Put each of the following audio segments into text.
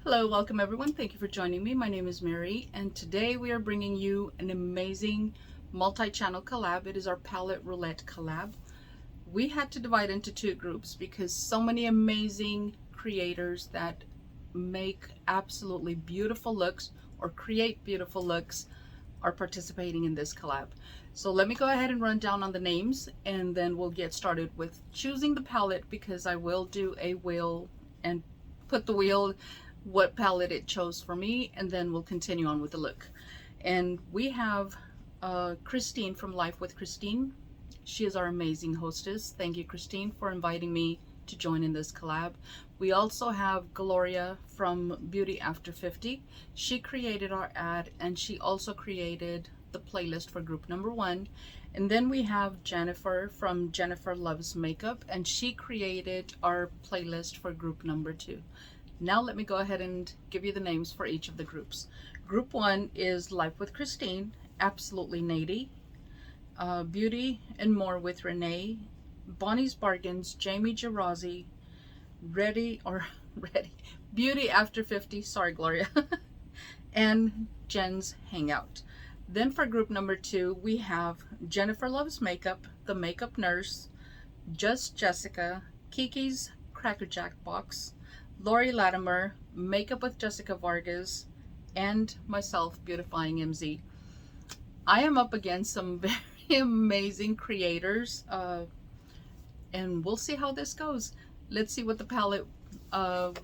Hello, welcome everyone. Thank you for joining me. My name is Mary, and today we are bringing you an amazing multi-channel collab. It is our palette roulette collab. We had to divide into two groups because so many amazing creators that make absolutely beautiful looks or create beautiful looks are participating in this collab. So let me go ahead and run down on the names, and then we'll get started with choosing the palette, because I will do a wheel and put the wheel what palette it chose for me, and then we'll continue on with the look. And we have Christine from Life with Christine. She is our amazing hostess. Thank you, Christine, for inviting me to join in this collab. We also have Gloria from Beauty After 50. She created our ad, and she also created the playlist for group number 1. And then we have Jennifer from Jennifer Loves Makeup, and she created our playlist for group number 2. Now let me go ahead and give you the names for each of the groups. Group 1 is Life with Christine, Absolutely Naty, Beauty and More with Renee, Bonnie's Bargains, Jamie Jarrozzy, Ready, Beauty After 50, sorry Gloria, and Jen's Hangout. Then for group number 2, we have Jennifer Loves Makeup, The Makeup Nurse, Just Jessica, Kiki's CrackerJack Box, Latimer, Makeup with Jessicavargas, and myself, Beautifying MZ. I am up against some very amazing creators, and we'll see how this goes. Let's see what the palette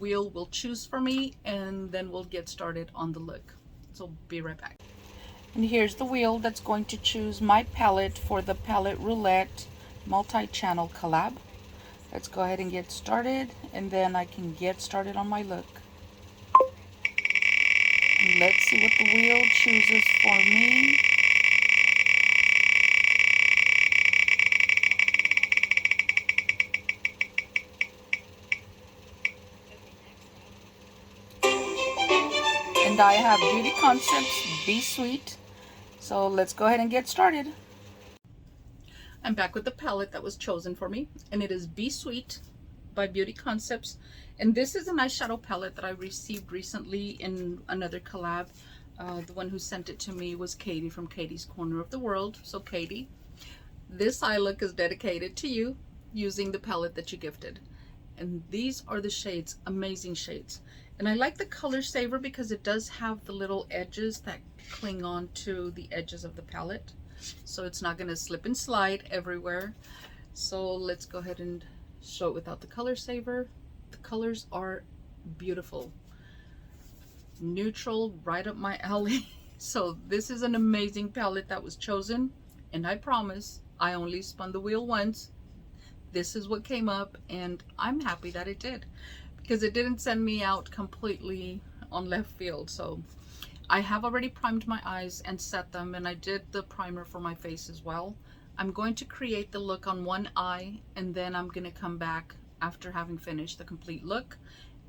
wheel will choose for me, and then we'll get started on the look. So be right back. And here's the wheel that's going to choose my palette for the palette roulette multi-channel collab. Let's go ahead and get started, and then I can get started on my look. And let's see what the wheel chooses for me. And I have Beauty Concepts, Be Sweet. So let's go ahead and get started. I'm back with the palette that was chosen for me, and it is Be Sweet by Beauty Concepts. And this is an eyeshadow palette that I received recently in another collab. The one who sent it to me was Katie from Katie's Corner of the World. So Katie, this eye look is dedicated to you using the palette that you gifted. And these are the shades, amazing shades. And I like the Color Saver because it does have the little edges that cling on to the edges of the palette, so it's not going to slip and slide everywhere. So let's go ahead and show it without the Color Saver. The colors are beautiful, neutral, right up my alley. So this is an amazing palette that was chosen, and I promise I only spun the wheel once. This is what came up, and I'm happy that it did, because it didn't send me out completely on left field. So I have already primed my eyes and set them, and I did the primer for my face as well. I'm going to create the look on one eye, and then I'm going to come back after having finished the complete look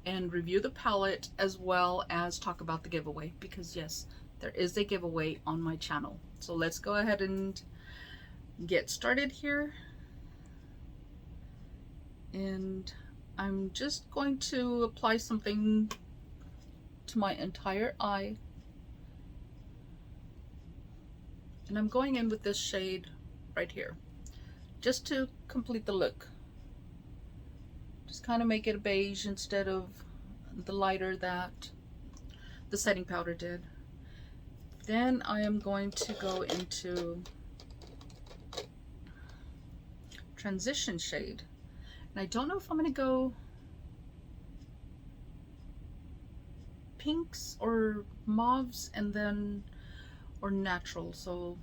and review the palette, as well as talk about the giveaway, because yes, there is a giveaway on my channel. So let's go ahead and get started here. And I'm just going to apply something to my entire eye. And I'm going in with this shade right here, just to complete the look. Just kind of make it a beige instead of the lighter that the setting powder did. Then I am going to go into transition shade. And I don't know if I'm going to go pinks or mauves, and then or natural. So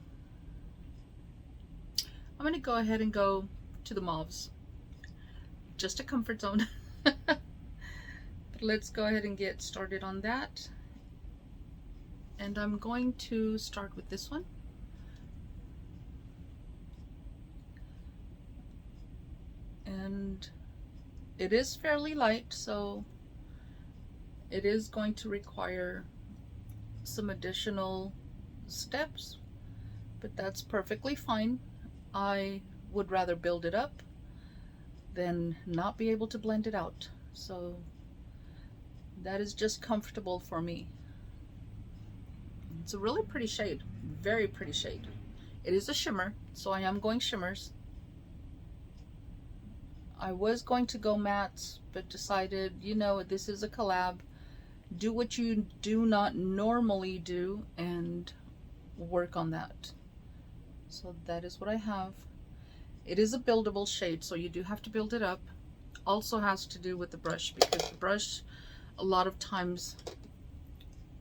I'm going to go ahead and go to the mauves, just a comfort zone. But let's go ahead and get started on that. And I'm going to start with this one. And it is fairly light, so it is going to require some additional steps, but that's perfectly fine. I would rather build it up than not be able to blend it out. So That is just comfortable for me. It's a really pretty shade, very pretty shade. It is a shimmer, so I am going shimmers. I was going to go mattes, but decided, you know, this is a collab. Do what you do not normally do and work on that. So that is what I have. It is a buildable shade, so you do have to build it up. Also has to do with the brush, because the brush a lot of times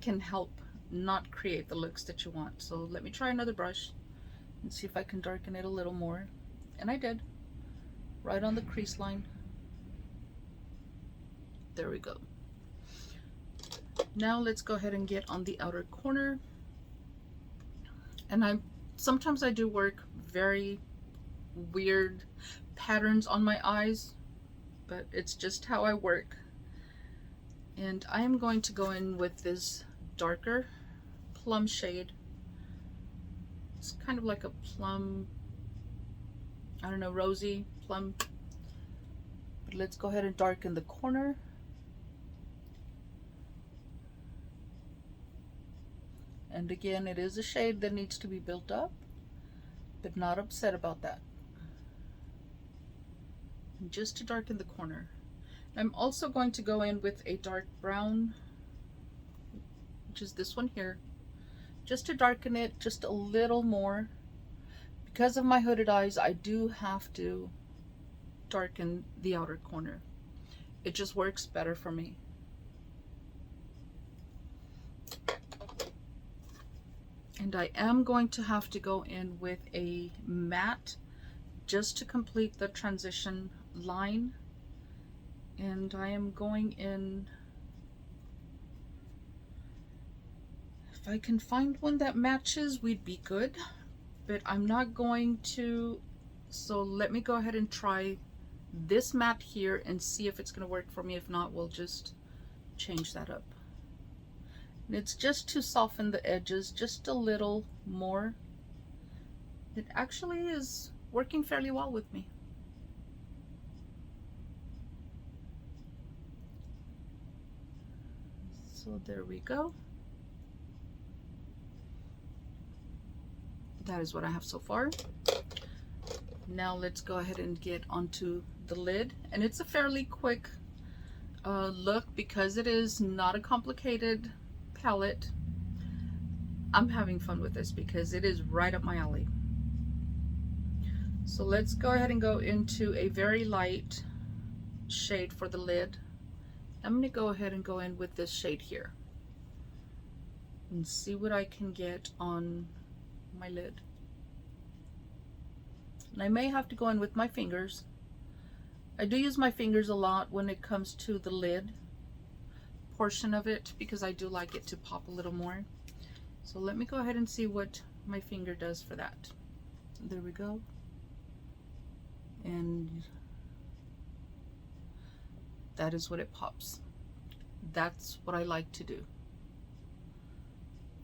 can help not create the looks that you want. So let me try another brush and see if I can darken it a little more. And I did, right on the crease line. There we go. Now let's go ahead and get on the outer corner. And sometimes I do work very weird patterns on my eyes, but it's just how I work. And I am going to go in with this darker plum shade. It's kind of like a plum, I don't know, rosy plum. But let's go ahead and darken the corner. And again, it is a shade that needs to be built up, but not upset about that. And just to darken the corner. I'm also going to go in with a dark brown, which is this one here, just to darken it just a little more. Because of my hooded eyes, I do have to darken the outer corner. It just works better for me. And I am going to have to go in with a matte just to complete the transition line. And I am going in, if I can find one that matches, we'd be good, but I'm not going to. So let me go ahead and try this matte here and see if it's going to work for me. If not, we'll just change that up. And it's just to soften the edges just a little more. It actually is working fairly well with me. So there we go. That is what I have so far. Now let's go ahead and get onto the lid. And it's a fairly quick look because it is not a complicated palette. I'm having fun with this because it is right up my alley. So let's go ahead and go into a very light shade for the lid. I'm going to go ahead and go in with this shade here and see what I can get on my lid. And I may have to go in with my fingers. I do use my fingers a lot when it comes to the lid portion of it because I do like it to pop a little more. So let me go ahead and see what my finger does for that. There we go. And that is what it pops. That's what I like to do.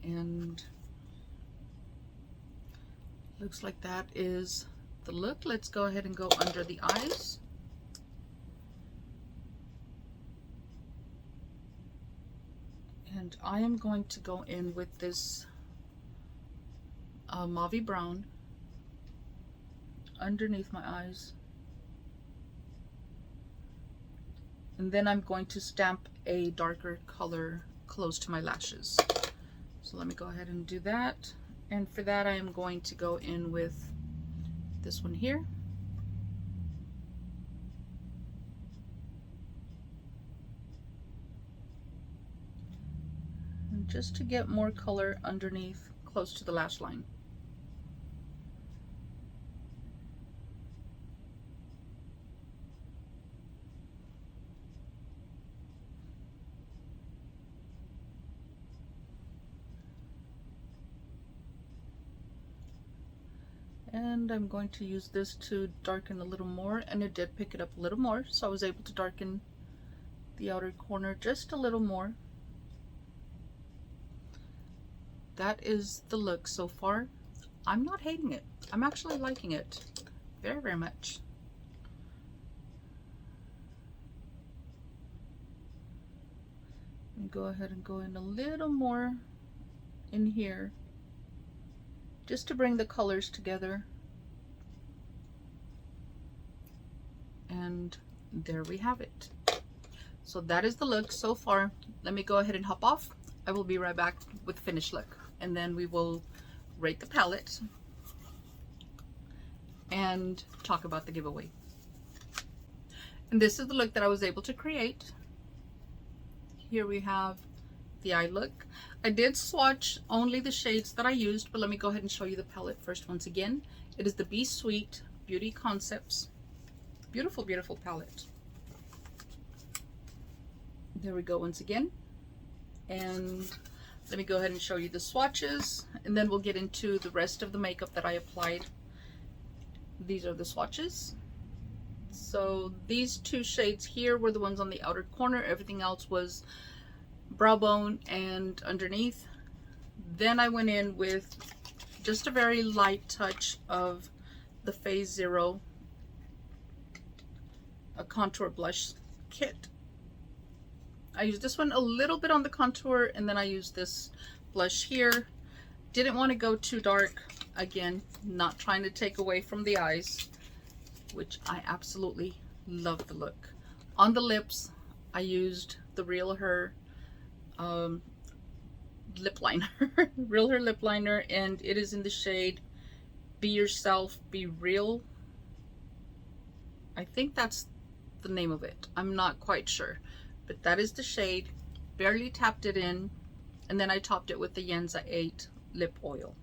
And looks like that is the look. Let's go ahead and go under the eyes. And I am going to go in with this mauve brown underneath my eyes. And then I'm going to stamp a darker color close to my lashes. So let me go ahead and do that. And for that, I am going to go in with this one here. And just to get more color underneath, close to the lash line. And I'm going to use this to darken a little more, and it did pick it up a little more, so I was able to darken the outer corner just a little more. That is the look so far. I'm not hating it. I'm actually liking it very, very much. And go ahead and go in a little more in here just to bring the colors together. And there we have it. So that is the look so far. Let me go ahead and hop off. I will be right back with finished look, and then we will rate the palette and talk about the giveaway. And this is the look that I was able to create. Here we have the eye look. I did swatch only the shades that I used, but let me go ahead and show you the palette first once again. It is the Be Sweet Beauty Concepts. Beautiful, beautiful palette. There we go once again. And let me go ahead and show you the swatches, and then we'll get into the rest of the makeup that I applied. These are the swatches. So these two shades here were the ones on the outer corner. Everything else was brow bone and underneath. Then I went in with just a very light touch of the Phase Zero, a contour blush kit. I used this one a little bit on the contour, and then I used this blush here. Didn't want to go too dark. Again, not trying to take away from the eyes, which I absolutely love the look. On the lips, I used the Real Her lip liner. Real Her lip liner, and it is in the shade Be Yourself, Be Real. I think that's the name of it. I'm not quite sure. But that is the shade. Barely tapped it in, and then I topped it with the Yenza 8 lip oil.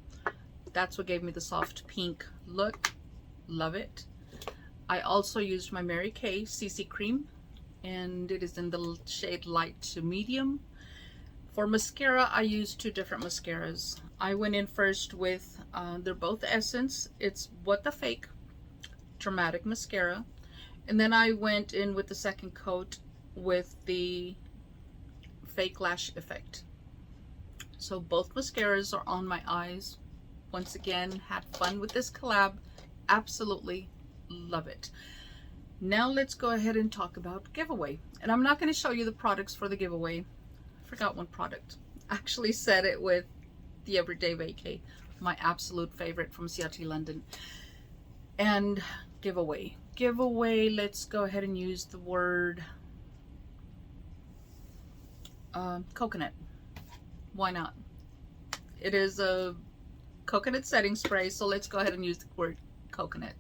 That's what gave me the soft pink look. Love it. I also used my Mary Kay CC cream, and it is in the shade light to medium. For mascara, I used two different mascaras. I went in first with, they're both Essence. It's What the Fake Dramatic Mascara. And then I went in with the second coat with the Fake Lash Effect. So both mascaras are on my eyes. Once again, had fun with this collab. Absolutely love it. Now let's go ahead and talk about giveaway. And I'm not going to show you the products for the giveaway. I forgot one product. I actually said it with the Everyday Vacay, my absolute favorite from Seattle, London. And giveaway. Giveaway, let's go ahead and use the word coconut. Why not? It is a coconut setting spray, so let's go ahead and use the word coconut.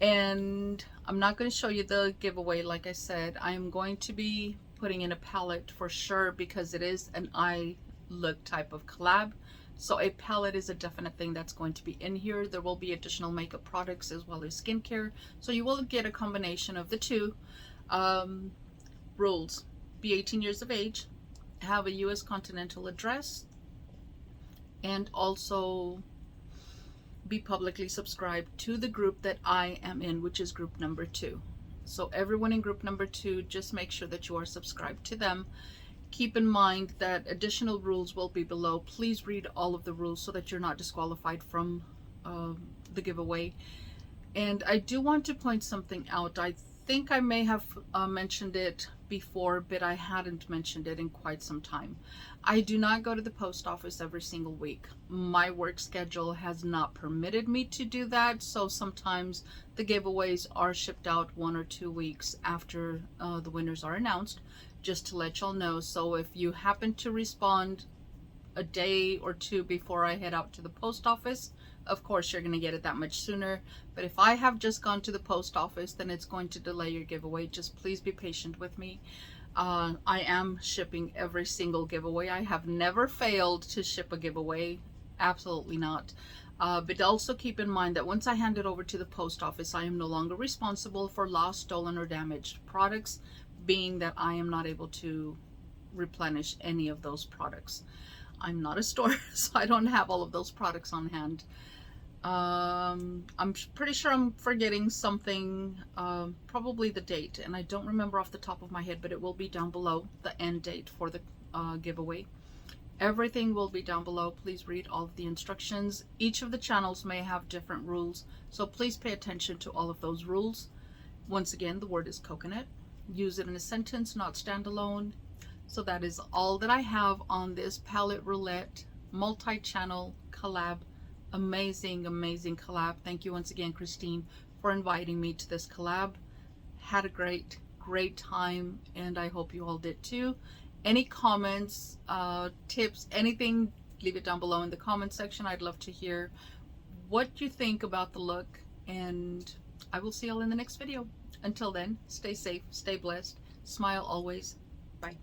And I'm not going to show you the giveaway. Like I said, I am going to be putting in a palette for sure, because it is an eye look type of collab. So a palette is a definite thing that's going to be in here. There will be additional makeup products as well as skincare. So you will get a combination of the two. Rules: be 18 years of age, have a U.S. continental address, and also be publicly subscribed to the group that I am in, which is group number 2. So everyone in group number 2, just make sure that you are subscribed to them. Keep in mind that additional rules will be below. Please read all of the rules so that you're not disqualified from the giveaway. And I do want to point something out. I think I may have mentioned it before, but I hadn't mentioned it in quite some time. I do not go to the post office every single week. My work schedule has not permitted me to do that, so sometimes the giveaways are shipped out 1 or 2 weeks after the winners are announced, just to let y'all know. So if you happen to respond a day or two before I head out to the post office, of course you're going to get it that much sooner. But if I have just gone to the post office, then it's going to delay your giveaway. Just please be patient with me. I am shipping every single giveaway. I have never failed to ship a giveaway. Absolutely not. But also keep in mind that once I hand it over to the post office, I am no longer responsible for lost, stolen, or damaged products, being that I am not able to replenish any of those products. I'm not a store, so I don't have all of those products on hand. I'm pretty sure I'm forgetting something, probably the date, and I don't remember off the top of my head, but it will be down below, the end date for the giveaway. Everything will be down below. Please read all of the instructions. Each of the channels may have different rules, so please pay attention to all of those rules. Once again, the word is coconut. Use it in a sentence, not standalone. So that is all that I have on this palette roulette multi-channel collab. Amazing, amazing collab. Thank you once again, Christine, for inviting me to this collab. Had a great time, and I hope you all did too. Any comments, tips, anything, leave it down below in the comment section. I'd love to hear what you think about the look, and I will see you all in the next video. Until then, stay safe, stay blessed, smile always. Bye.